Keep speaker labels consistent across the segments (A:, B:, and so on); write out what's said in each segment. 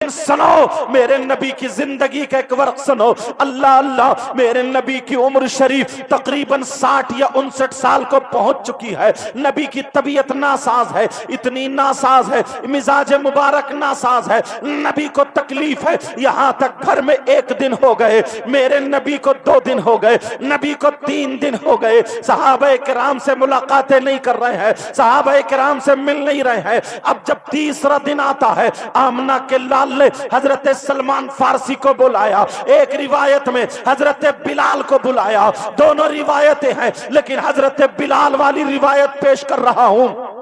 A: لیکن سنو میرے نبی کی زندگی کا ایک ورق سنو. اللہ اللہ، میرے نبی کی عمر شریف تقریباً 60 یا 59 سال کو پہنچ چکی ہے. نبی کی طبیعت ناساز ہے، اتنی ناساز ہے، مزاج مبارک ناساز ہے، نبی کو تکلیف ہے. یہاں تک گھر میں 1 دن ہو گئے، میرے نبی کو 2 دن ہو گئے، نبی کو 3 دن ہو گئے. صحابہ کرام سے ملاقاتیں نہیں کر رہے ہیں، صحابہ کرام سے مل نہیں رہے ہیں. اب جب تیسرا دن آتا ہے، آمنہ کے لال نے حضرت سلمان فارسی کو بلایا، ایک روایت میں حضرت بلال کو بلایا. دونوں روایتیں ہیں لیکن حضرت بلال والی روایت پیش کر رہا ہوں.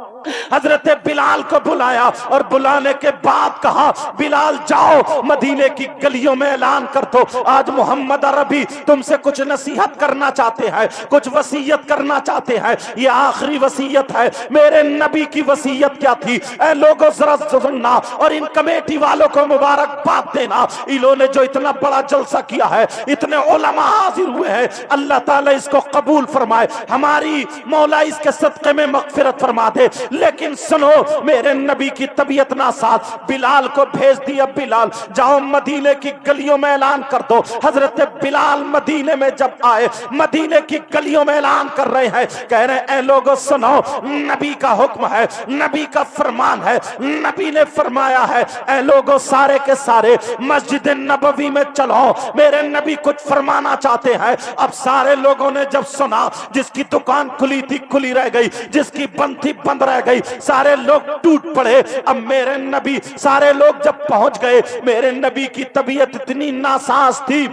A: حضرت بلال کو بلایا اور بلانے کے بعد کہا بلال جاؤ مدینے کی گلیوں میں اعلان کر دو آج محمد عربی تم سے کچھ نصیحت کرنا چاہتے ہیں، کچھ وصیت کرنا چاہتے ہیں. یہ آخری وصیت ہے. میرے نبی کی وصیت کیا تھی؟ اے لوگوں ذرا سننا اور ان کمیٹی والوں کو مبارکباد دینا. انہوں نے جو اتنا بڑا جلسہ کیا ہے، اتنے علماء حاضر ہوئے ہیں، اللہ تعالیٰ اس کو قبول فرمائے، ہماری مولا اس کے صدقے میں مغفرت فرما دے. لیکن سنو میرے نبی کی طبیعت ناساز. بلال کو بھیج دیا، بلال جاؤ مدینے کی گلیوں میں اعلان کر دو. حضرت بلال مدینے میں جب آئے، مدینے کی گلیوں میں اعلان کر رہے ہیں، کہہ رہے ہیں اے لوگوں سنو، نبی کا حکم ہے، نبی کا فرمان ہے. نبی نے فرمایا ہے اے لوگوں سارے کے سارے مسجد نبوی میں چلو، میرے نبی کچھ فرمانا چاہتے ہیں. اب سارے لوگوں نے جب سنا، جس کی دکان کھلی تھی کھلی رہ گئی، جس کی بند تھی بند رہ گئی، سارے لوگ ٹوٹ پڑے. اب میرے نبی سارے لوگ جب پہنچ گئے، میرے نبی کی طبیعت اتنی ناساز تھی،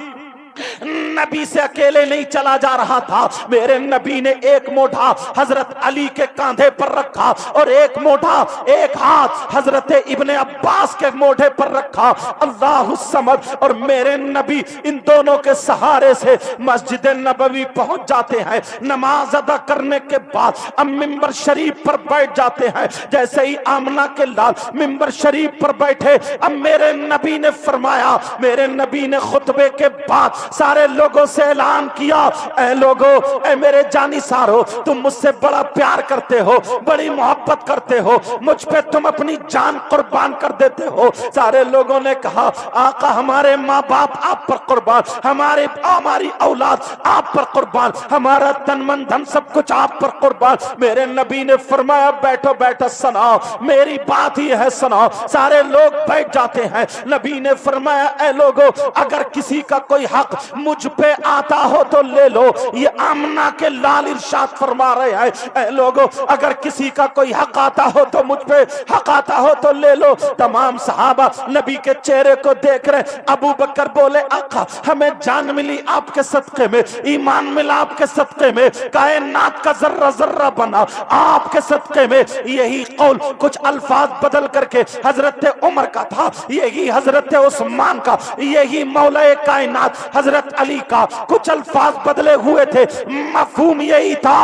A: نبی سے اکیلے نہیں چلا جا رہا تھا. میرے نبی نے ایک موٹھا حضرت علی کے کاندھے پر رکھا اور ایک موٹھا ایک ہاتھ حضرت ابن عباس کے موڑھے پر رکھا. اللہ الصمد. اور میرے نبی ان دونوں کے سہارے سے مسجد نبوی پہنچ جاتے ہیں. نماز ادا کرنے کے بعد اب ممبر شریف پر بیٹھ جاتے ہیں. جیسے ہی آمنہ کے لال ممبر شریف پر بیٹھے، اب میرے نبی نے فرمایا، میرے نبی نے خطبے کے بعد سارے لوگوں سے اعلان کیا اے لوگوں، اے میرے جانی سارو، تم مجھ سے بڑا پیار کرتے ہو، بڑی محبت کرتے ہو، مجھ پہ تم اپنی جان قربان کر دیتے ہو. سارے لوگوں نے کہا آقا ہمارے ماں باپ آپ پر قربان، ہماری اولاد آپ پر قربان، ہمارا تن من دھن سب کچھ آپ پر قربان. میرے نبی نے فرمایا بیٹھو بیٹھو سنا، میری بات ہی ہے سنا. سارے لوگ بیٹھ جاتے ہیں. نبی نے فرمایا اے لوگوں اگر کسی کا کوئی حق مجھ پہ آتا ہو تو لے لو. یہ آمنہ کے لال ارشاد فرما رہے ہیں اے لوگوں اگر کسی کا کوئی حق آتا ہو تو مجھ پہ حق آتا ہو تو لے لو. تمام صحابہ نبی کے چہرے کو دیکھ رہے. ابو بکر بولے آقا ہمیں جان ملی آپ کے صدقے میں، ایمان ملا آپ کے صدقے میں، کائنات کا ذرہ ذرہ بنا آپ کے صدقے میں. یہی قول کچھ الفاظ بدل کر کے حضرت عمر کا تھا، یہی حضرت عثمان کا، یہی مولا کائنات حضرت علی کا، کچھ الفاظ بدلے ہوئے تھے، مفہوم یہی تھا.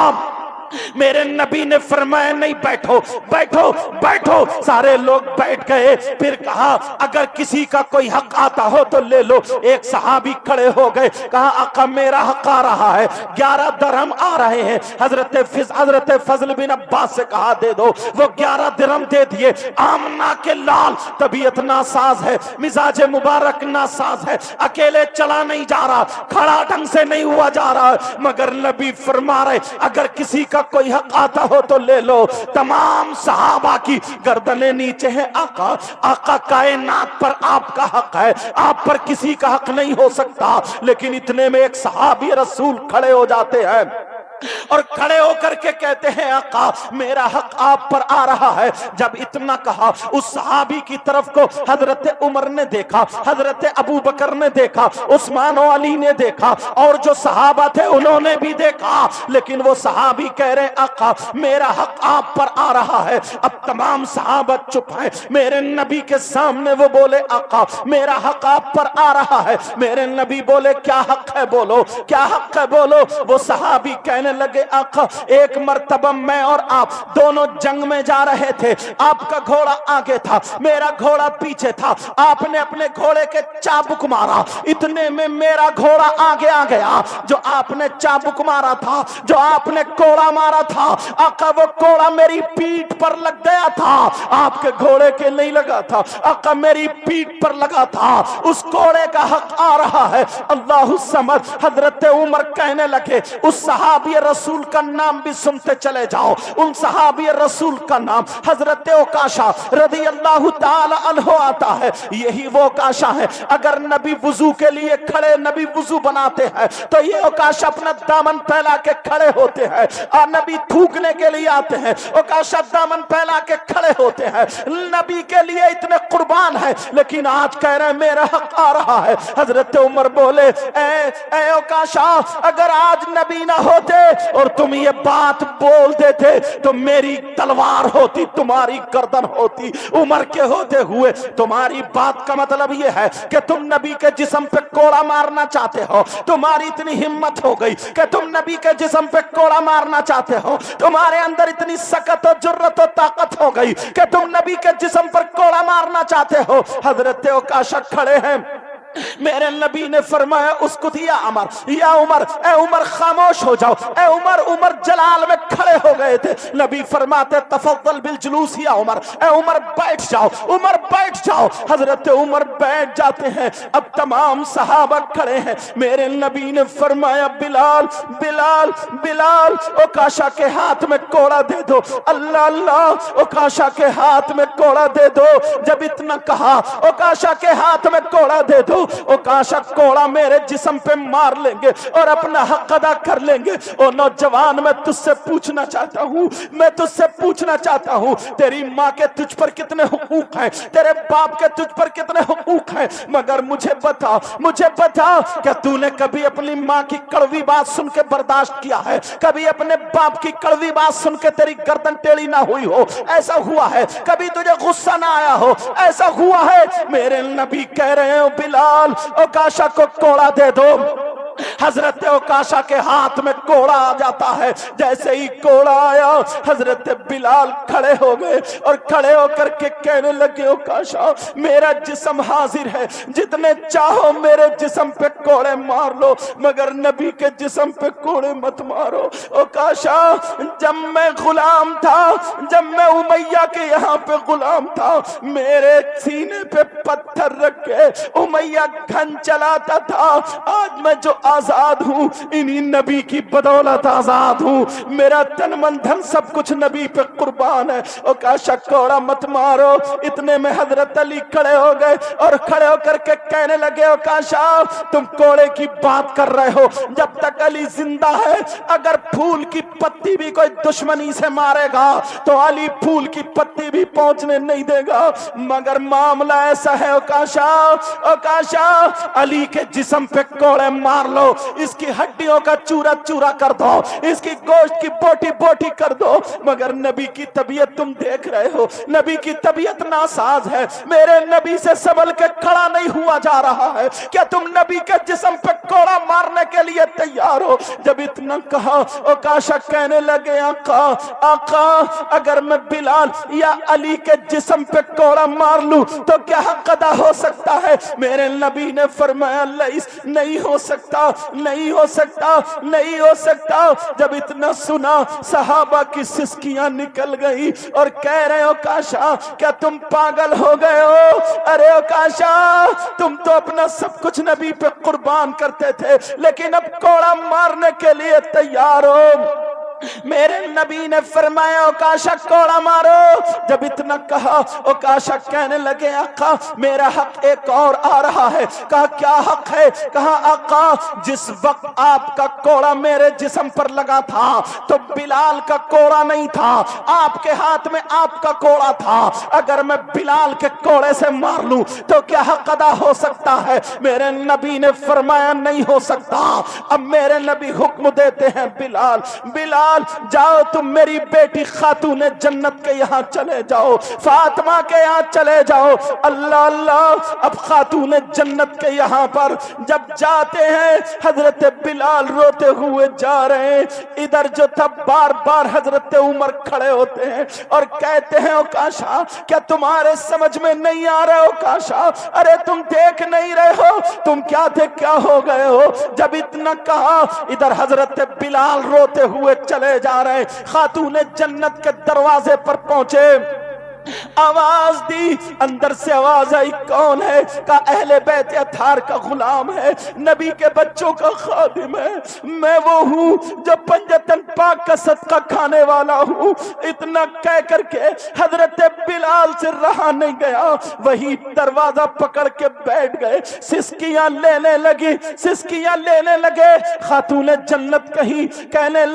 A: میرے نبی نے فرمایا نہیں بیٹھو بیٹھو بیٹھو. سارے لوگ بیٹھ گئے. پھر کہا اگر کسی کا کوئی حق آتا ہو تو لے لو. ایک صحابی کھڑے ہو گئے، کہا آقا میرا حق آ رہا ہے، 11 درہم آ رہے ہیں. حضرت فضل بن عباس سے کہا دے دو. وہ 11 درہم دے دیے. آمنہ کے لال طبیعت ناساز ہے، مزاج مبارک ناساز ہے، اکیلے چلا نہیں جا رہا، کھڑا ڈھنگ سے نہیں ہوا جا رہا، مگر نبی فرما رہے اگر کسی کا کوئی حق آتا ہو تو لے لو. تمام صحابہ کی گردنیں نیچے ہیں. آقا آقا کائنات پر آپ کا حق ہے، آپ پر کسی کا حق نہیں ہو سکتا. لیکن اتنے میں ایک صحابی رسول کھڑے ہو جاتے ہیں اور کھڑے ہو کر کے کہتے ہیں آقا میرا حق آپ پر آ رہا ہے. جب اتنا کہا اس صحابی کی طرف کو حضرت عمر نے دیکھا، حضرت ابو بکر نے دیکھا، عثمان و علی نے دیکھا، اور جو صحابہ تھے انہوں نے بھی دیکھا. لیکن وہ صحابی کہہ رہے آقا میرا حق آپ پر آ رہا ہے. اب تمام صحابہ چپ ہیں. میرے نبی کے سامنے وہ بولے آقا میرا حق آپ پر آ رہا ہے. میرے نبی بولے کیا حق ہے بولو، کیا حق ہے بولو. وہ صحابی کہنے کہنے لگے آقا ایک مرتبہ میں اور آپ دونوں جنگ میں جا رہے تھے، آپ کا گھوڑا آگے تھا، میرا گھوڑا پیچھے تھا، آپ نے اپنے گھوڑے کے چابک مارا، اتنے میں میرا گھوڑا آگے آ گیا، جو آپ نے چابک مارا تھا، جو آپ نے کوڑا مارا تھا آقا وہ کوڑا میری پیٹھ پر لگ گیا تھا، آپ کے گھوڑے کے نہیں لگا تھا آقا، میری پیٹھ پر لگا تھا، اس کوڑے کا حق آ رہا ہے۔ اللہ الصمد۔ حضرت عمر کہنے لگے اس صحابی رسول کا نام بھی سنتے چلے جاؤ، ان صحابی رسول کا نام حضرت عکاشہ رضی اللہ تعالی عنہ آتا ہے۔ یہی وہ عکاشہ ہے، اگر نبی وضو کے لیے کھڑے، نبی وضو بناتے ہیں تو یہ عکاشہ اپنا دامن پھیلا کے کھڑے ہوتے ہیں، اور نبی تھوکنے کے لیے آتے ہیں عکاشہ دامن پھیلا کے کھڑے ہوتے ہیں، نبی کے لیے اتنے قربان ہے، لیکن آج کہہ رہے ہیں میرا حق آ رہا ہے۔ حضرت عمر بولے اے عکاشہ اگر آج نبی نہ ہوتے اور تم یہ بات بول دیتے تو میری تلوار ہوتی، تمہاری گردن ہوتی۔ عمر کے ہوتے ہوئے تمہاری بات کا مطلب یہ ہے کہ تم نبی کے جسم پہ کوڑا مارنا چاہتے ہو، تمہاری اتنی ہمت ہو گئی کہ تم نبی کے جسم پہ کوڑا مارنا چاہتے ہو، تمہارے اندر اتنی سکت و جرت و طاقت ہو گئی کہ تم نبی کے جسم پر کوڑا مارنا چاہتے ہو۔ حضرت عکاشہ کھڑے ہیں، میرے نبی نے فرمایا اسکت یا عمر، یا عمر، اے عمر خاموش ہو جاؤ، اے عمر۔ عمر جلال میں کھڑے ہو گئے تھے، نبی فرماتے تفضل بالجلوس یا عمر، اے عمر بیٹھ جاؤ، عمر بیٹھ جاؤ۔ حضرت عمر بیٹھ جاتے ہیں، اب تمام صحابہ کھڑے ہیں، میرے نبی نے فرمایا بلال بلال بلال عکاشہ کے ہاتھ میں کوڑا دے دو، اللہ اللہ عکاشہ کے ہاتھ میں کوڑا دے دو۔ جب اتنا کہا عکاشہ کے ہاتھ میں کوڑا دے دو، عکاشہ کوڑا میرے جسم پہ مار لیں گے اور اپنا حق ادا کر لیں گے۔ او نوجوان میں تجھ سے پوچھنا چاہتا ہوں، میں تجھ سے پوچھنا چاہتا ہوں، تیری ماں کے تجھ پر کتنے حقوق ہیں، تیرے باپ کے تجھ پر کتنے حقوق ہیں، مگر مجھے بتا کہ تو نے کبھی اپنی ماں کی کڑوی بات سن کے برداشت کیا ہے؟ کبھی اپنے باپ کی کڑوی بات سن کے تیری گردن ٹیڑھی نہ ہوئی ہو؟ ایسا ہوا ہے؟ کبھی تجھے غصہ نہ آیا ہو؟ ایسا ہوا ہے؟ میرے نبی کہہ رہے ہیں بلال عکاشہ کو کوڑا دے دو۔ حضرت عکاشہ کے ہاتھ میں کوڑا آ جاتا ہے، جیسے ہی کوڑا آیا حضرت بلال کھڑے ہو گئے اور کھڑے ہو کر کے کہنے لگے عکاشہ میرا جسم حاضر ہے، جتنے چاہو میرے جسم پہ کوڑے مار لو، مگر نبی کے جسم پہ کوڑے مت مارو۔ عکاشہ جب میں غلام تھا، جب میں امیہ کے یہاں پہ غلام تھا، میرے سینے پہ پتھر رکھ کے امیہ گھن چلاتا تھا، آج میں جو آزاد ہوں انہی نبی کی بدولت آزاد ہوں، میرا تن من دھن سب کچھ نبی پہ قربان ہے۔ عکاشہ کوڑا مت مارو۔ اتنے میں حضرت علی کھڑے ہو گئے اور کھڑے ہو کر کے کہنے لگے عکاشہ تم کوڑے کی بات کر رہے ہو، جب تک علی زندہ ہے اگر پھول کی پتی بھی کوئی دشمنی سے مارے گا تو علی پھول کی پتی بھی پہنچنے نہیں دے گا، مگر معاملہ ایسا ہے عکاشہ علی کے جسم پہ کوڑے مار لو، اس کی ہڈیوں کا چورا چورا کر دو، اس کی گوشت کی بوٹی بوٹی کر دو، مگر نبی کی طبیعت تم دیکھ رہے ہو، نبی کی طبیعت ناساز ہے، میرے نبی سے سنبھل کے کھڑا نہیں ہوا جا رہا ہے، کیا تم نبی کے جسم پہ کوڑا مارنے کے لیے تیار ہو؟ جب اتنا کہا عکاشہ کہنے لگے آقا اگر میں بلال یا علی کے جسم پہ کوڑا مار لوں تو کیا حق ادا ہو سکتا ہے؟ میرے نبی نے فرمایا نہیں ہو سکتا، نہیں ہو سکتا، نہیں ہو سکتا۔ جب اتنا سنا صحابہ کی سسکیاں نکل گئی اور کہہ رہے ہو عکاشہ کیا تم پاگل ہو گئے ہو؟ ارے عکاشہ تم تو اپنا سب کچھ نبی پہ قربان کرتے تھے، لیکن اب کوڑا مارنے کے لیے تیار ہو؟ میرے نبی نے فرمایا عکاشہ کوڑا مارو۔ جب اتنا کہا عکاشہ کہنے لگے آقا میرا حق ایک اور آ رہا ہے۔ کہا کیا حق ہے؟ کہا آقا جس وقت آپ کا کوڑا میرے جسم پر لگا تھا تو بلال کا کوڑا نہیں تھا، آپ کے ہاتھ میں آپ کا کوڑا تھا، اگر میں بلال کے کوڑے سے مار لوں تو کیا حق ادا ہو سکتا ہے؟ میرے نبی نے فرمایا نہیں ہو سکتا۔ اب میرے نبی حکم دیتے ہیں بلال بلال جاؤ تم میری بیٹی خاتون جنت کے یہاں چلے جاؤ، فاطمہ کے یہاں چلے جاؤ۔ اللہ اللہ، اب خاتون جنت کے یہاں پر جب جاتے ہیں حضرت بلال روتے ہوئے جا رہے ہیں، ادھر جو تھا بار بار حضرت عمر کھڑے ہوتے ہیں اور کہتے ہیں اوکاشا کیا تمہارے سمجھ میں نہیں آ رہے اوکاشا، ارے تم دیکھ نہیں رہے ہو، تم کیا تھے کیا ہو گئے ہو؟ جب اتنا کہا ادھر حضرت بلال روتے ہوئے چلے جا رہے ہیں، خاتون جنت کے دروازے پر پہنچے، آواز دی، اندر سے آواز آئی کون ہے؟ کہا اہل بیت اطہار کا غلام ہے، نبی کے بچوں کا خادم ہے، میں وہ ہوں جو پنجتن پاک کا صدقہ کھانے والا ہوں۔ اتنا کہہ کر کے حضرت بلال سے رہا نہیں گیا، وہی دروازہ پکڑ کے بیٹھ گئے، سسکیاں لینے لگی، سسکیاں لینے لگے۔ خاتون جنت کہنے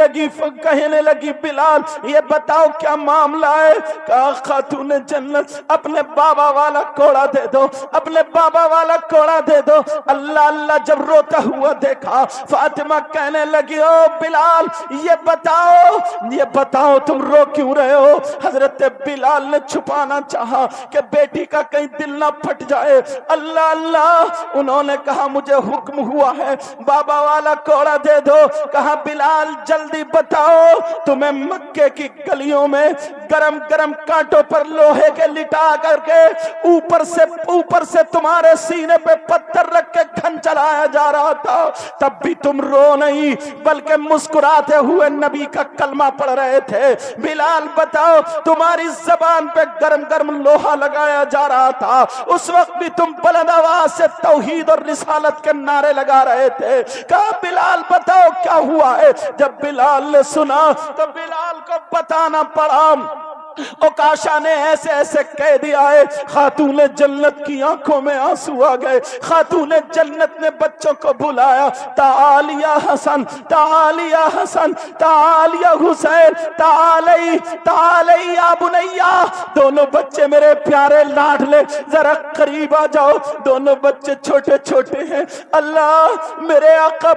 A: لگی بلال یہ بتاؤ کیا معاملہ ہے؟ کہا خاتون جنت اپنے بابا والا کوڑا دے دو، اپنے بابا والا کوڑا دے دو۔ اللہ اللہ جب روتا ہوا دیکھا، فاطمہ کہنے لگی او بلال یہ بتاؤ تم رو کیوں رہے ہو؟ حضرت بلال نے چھپانا چاہا کہ بیٹی کا کہیں دل نہ پھٹ جائے۔ اللہ اللہ، انہوں نے کہا مجھے حکم ہوا ہے بابا والا کوڑا دے دو۔ کہا بلال جلدی بتاؤ، تمہیں مکے کی گلیوں میں گرم گرم کانٹوں پر لوہے کے لٹا کر کے اوپر سے تمہارے سینے پہ پتھر رکھ کے گھن چلایا جا رہا تھا، تب بھی تم رو نہیں بلکہ مسکراتے ہوئے نبی کا کلمہ پڑھ رہے تھے۔ بلال بتاؤ، تمہاری زبان پہ گرم گرم لوہا لگایا جا رہا تھا، اس وقت بھی تم بلند آواز سے توحید اور رسالت کے نعرے لگا رہے تھے۔ کہا بلال بتاؤ کیا ہوا ہے؟ جب بلال نے سنا تو بلال کو بتانا پڑا۔ اوکاشا نے ایسے ایسے کہہ دیا ہے، خاتون جنت کی آنکھوں میں آنسو آ گئے۔ خاتون جنت نے بچوں کو بلایا، تعال یا حسن، تعال یا حسن، تعال یا حسین، تعالی یا بنیا۔ دونوں بچے میرے پیارے لاڈلے ذرا قریب آ جاؤ، دونوں بچے چھوٹے چھوٹے ہیں۔ اللہ میرے آقا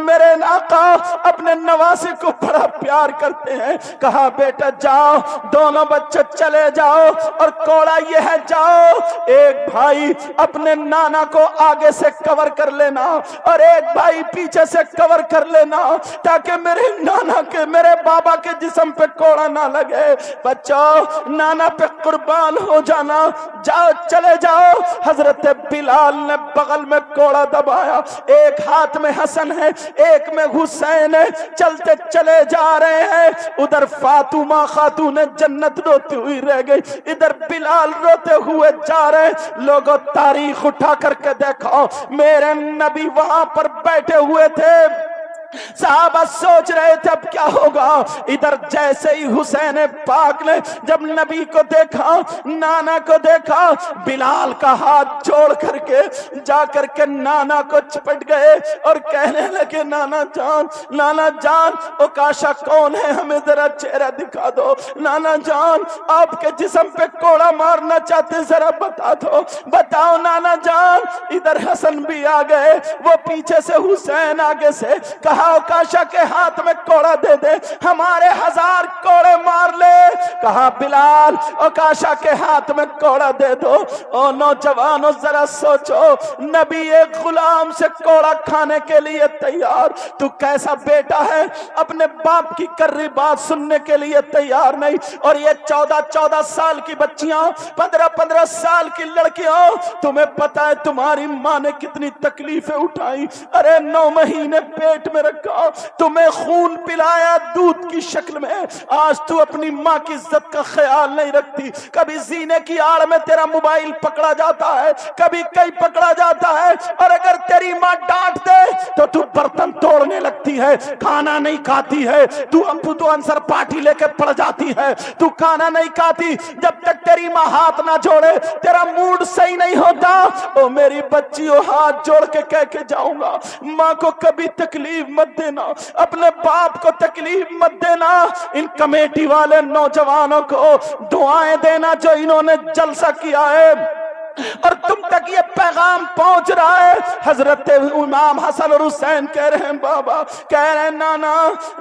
A: میرے آقا اپنے نواسے کو بڑا پیار کرتے ہیں۔ کہا بیٹا جاؤ، دونوں بچے چلے جاؤ، اور کوڑا یہ ہے جاؤ ایک بھائی اپنے نانا کو آگے سے کور کر لینا اور ایک بھائی پیچھے سے کور کر لینا، تاکہ میرے بابا کے جسم پہ کوڑا نہ لگے۔ بچوں نانا پہ قربان ہو جانا، جاؤ چلے جاؤ۔ حضرت بلال نے بغل میں کوڑا دبایا، ایک ہاتھ میں حسن ہے ایک میں حسین ہے، چلتے چلے جا رہے ہیں۔ ادھر فاطمہ خاتون جنت روتی ہوئی رہ گئی، ادھر بلال روتے ہوئے جا رہے۔ لوگوں تاریخ اٹھا کر کے دیکھو، میرے نبی وہاں پر بیٹھے ہوئے تھے، صحابہ سوچ رہے تھے اب کیا ہوگا۔ ادھر جیسے ہی حسین پاک نے جب نبی کو دیکھا، نانا کو دیکھا، بلال کا ہاتھ جوڑ کر کے جا کر کے نانا کو چپٹ گئے اور کہنے لگے نانا جان اوکاشا کون ہے؟ ہمیں ذرا چہرہ دکھا دو۔ نانا جان آپ کے جسم پہ کوڑا مارنا چاہتے، ذرا بتا دو، بتاؤ نانا جان۔ ادھر حسن بھی آ گئے، وہ پیچھے سے، حسین آگے سے۔ کہا اوکاشا کے ہاتھ میں کوڑا دے دے، ہمارے 1000 کوڑے مار لے۔ کہا بلال اوکاشا کے ہاتھ میں کوڑا دے دو۔ او نوجوانوں ذرا سوچو، نبی ایک غلام سے کوڑا کھانے کے لیے تیار، تو کیسا بیٹا ہے اپنے باپ کی کری بات سننے کے لیے تیار نہیں؟ اور یہ 14 سال کی بچیاں، 15 سال کی لڑکیاں، تمہیں پتا ہے تمہاری ماں نے کتنی تکلیفیں اٹھائی؟ ارے 9 مہینے پیٹ میں رکھا، تمہیں خون پلایا دودھ کی شکل میں، آج تو اپنی ماں کی عزت کا خیال نہیں رکھتی۔ کبھی زینے کی آڑ میں تیرا موبائل پکڑا جاتا ہے، کبھی کئی پکڑا جاتا ہے، اور اگر تیری ماں ڈانٹ دے تو برتن توڑنے لگتی ہے، کھانا نہیں کھاتی ہے، تو انصر پارٹی لے کے پڑ جاتی ہے، تو کھانا نہیں کھاتی جب تک تیری ماں ہاتھ نہ جوڑے، تیرا موڈ صحیح نہیں ہوتا۔ او میری بچیوں، ہاتھ جوڑ کے کہہ کے جاؤں گا، ماں کو کبھی تکلیف مت دینا، اپنے باپ کو تکلیف مت دینا۔ ان کمیٹی والے نوجوانوں کو دعائیں دینا جو انہوں نے جلسہ کیا ہے، اور تم تک یہ پیغام پہنچ رہا ہے. حضرت امام حسن اور حسین کہہ رہے ہیں بابا، کہہ رہے ہیں نانا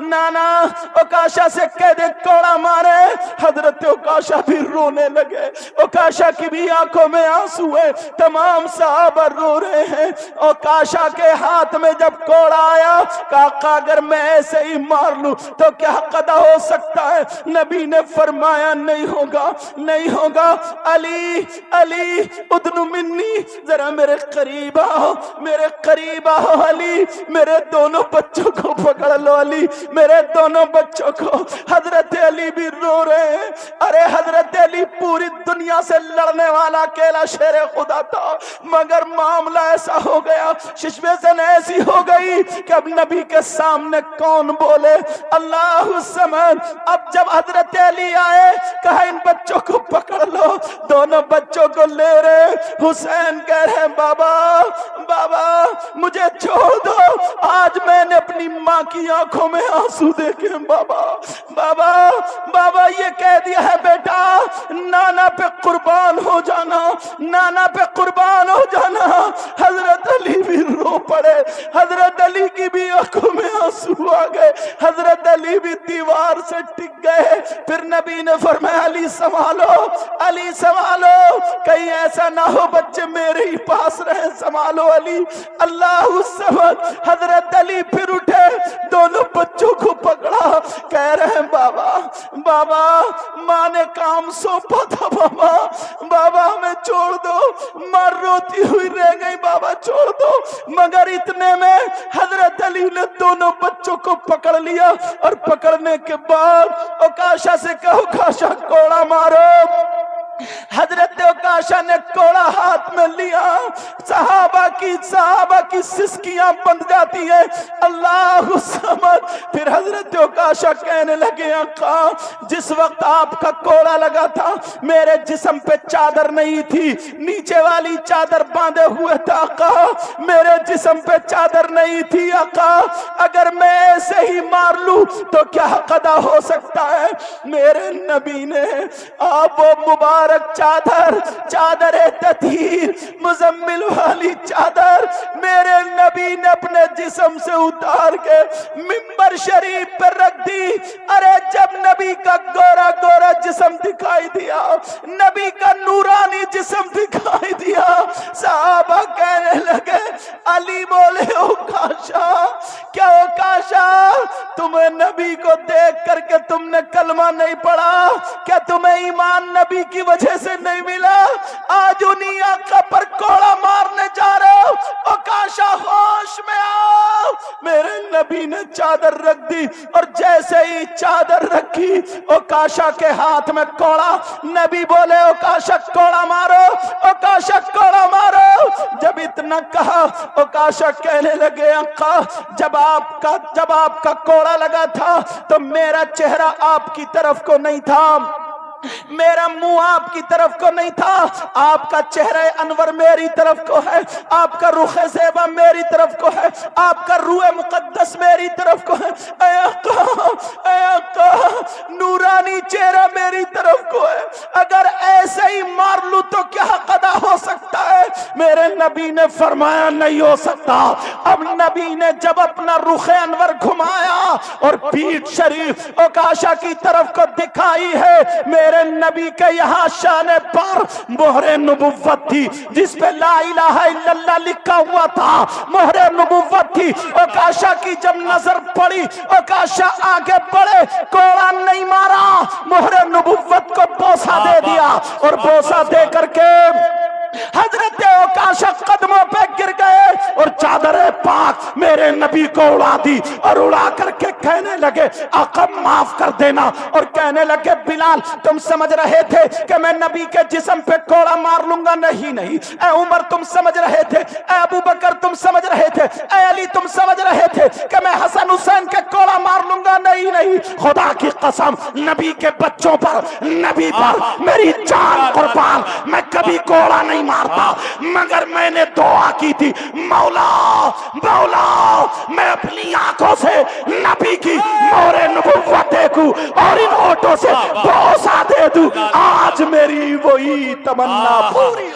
A: نانا اوکاشا سے کہہ دے کوڑا مارے. حضرت اوکاشا بھی رونے لگے، اوکاشا کی بھی آنکھوں میں آنسو ہے، تمام صحابہ رو رہے ہیں. اوکاشا کے ہاتھ میں جب کوڑا آیا کہا آقا اگر میں ایسے ہی مار لوں تو کیا قضا ہو سکتا ہے؟ نبی نے فرمایا نہیں ہوگا نہیں ہوگا. علی علی ادنو منی، ذرا میرے قریب آؤ میرے قریب آؤ. علی میرے دونوں بچوں کو پکڑ لو، علی میرے دونوں بچوں کو. حضرت علی بھی رو رہے ہیں. ارے حضرت علی پوری دنیا سے لڑنے والا اکیلا شیر خدا تھا، مگر معاملہ ایسا ہو گیا، ششبیزن ایسی ہو گئی کہ اب نبی کے سامنے کون بولے؟ اللہ الصمد. اب جب حضرت علی آئے کہا ان بچوں کو پکڑ لو، دونوں بچوں کو لے رہے. حسین کہہ رہے بابا بابا مجھے چھوڑ دو، آج میں نے اپنی ماں کی آنکھوں میں آنسو دیکھے. بابا بابا بابا یہ کہہ دیا ہے بیٹا نانا پہ قربان ہو جانا، نانا پہ قربان ہو جانا. حضرت علی بھی رو پڑے، حضرت علی کی بھی آنکھوں میں آنسو آ گئے، حضرت علی بھی دیوار سے ٹک گئے. پھر نبی نے فرمایا علی سنبھالو علی سنبھالو، کہیں ایسا نہ ہو بچے میرے ہی پاس رہے، سنبھالو علی. اللہ الصمد. حضرت علی پھر اٹھے، دونوں بچوں کو پکڑا، کہہ رہے ہیں بابا بابا ماں نے کام سونپا تھا، بابا بابا ہمیں چھوڑ دو. ماں روتی ہوئی رہ گئی، بابا چھوڑ دو. مگر اتنے میں حضرت علی نے دونوں بچوں کو پکڑ لیا، اور پکڑنے کے بعد اوکاشا سے کہا اوکاشا کوڑا مارو. حضرت اوکاشا نے کوڑا ہاتھ میں لیا، صحابہ کی سسکیاں بند جاتی ہیں. اللہ الصمد. پھر حضرت اوکاشا کہنے لگے آقا جس وقت آپ کا کوڑا لگا تھا میرے جسم پہ چادر نہیں تھی، نیچے والی چادر باندھے ہوئے تھا آقا، میرے جسم پہ چادر نہیں تھی آقا. اگر میں ایسے ہی مار لوں تو کیا قضا ہو سکتا ہے؟ میرے نبی نے آپ وہ مبارک چادر تطہیر مزمل والی چادر میرے نبی نے اپنے جسم سے اتار کے منبر شریف پر رکھ دی. ارے جب نبی کا گورا گورا جسم دکھائی دیا، نبی کا نورانی جسم دکھائی دیا، صحابہ کہنے لگے علی بولے اوکاشا کیا اوکاشا تمہیں نبی کو دیکھ کر کے تم نے کلمہ نہیں پڑھا؟ کیا تمہیں ایمان نبی کی وجہ سے نہیں ملا؟ آج انہی آقا پر کوڑا مارنے جا رہے ہو. اوکاشا ہوش میں آؤ. میرے نبی نے چادر رکھ دی، اور جیسے ہی چادر رکھی اوکاشا کے ہاتھ میں کوڑا. نبی بولے اوکاشا کوڑا مارو، اوکاشا کوڑا مارو. جب اتنا کہا اوکاشا کہنے لگے آقا جب آپ کا کوڑا لگا تھا تو میرا چہرہ آپ کی طرف کو نہیں تھا، میرا منہ آپ کی طرف کو نہیں تھا، آپ کا چہرہ انور میری طرف کو ہے، آپ کا رخ زیبا میری طرف کو ہے، آپ کا روح مقدس میری طرف کو ہے. اے آقا نورانی چہرہ میری طرف کو ہے، اگر ایسے ہی مار لوں تو کیا قضا ہو سکتا ہے؟ میرے نبی نے فرمایا نہیں ہو سکتا. اب نبی نے جب اپنا رخ انور گھمایا اور پیٹھ شریف اوکاشا کی طرف کو دکھائی ہے، میرے نبی کے یہاں شان پر مہر نبوت تھی جس پہ لا الہ الا اللہ لکھا ہوا تھا، مہر نبوت تھی. اوکاشا کی جب نظر پڑی اوکاشا آگے بڑھے، کوڑا نہیں مارا، مہر نبوت کو بوسہ دے دیا، اور بوسہ دے کر کے حضرت اوکاشا قدموں پہ گر گئے اور چادر پاک میرے نبی کو اڑا دی، اور اڑا کر کے کہنے لگے آقا معاف کر دینا. اور کہنے لگے بلال تم سمجھ رہے تھے کہ میں نبی کے جسم پہ کوڑا مار لوں گا؟ نہیں نہیں. اے عمر تم سمجھ رہے تھے، اے ابو بکر تم سمجھ رہے تھے، اے علی تم سمجھ رہے تھے کہ میں حسن حسین کے کوڑا مار لوں گا؟ نہیں نہیں. خدا کی قسم نبی کے بچوں پر، نبی پر میری جان قربان، میں کبھی کوڑا نہیں مارتا، مگر میں نے دعا کی تھی مولا مولا میں اپنی آنکھوں سے نبی کی مہر نبوت دیکھوں اور ان ہونٹوں سے بوسہ دے دوں. آج میری وہی تمنا پوری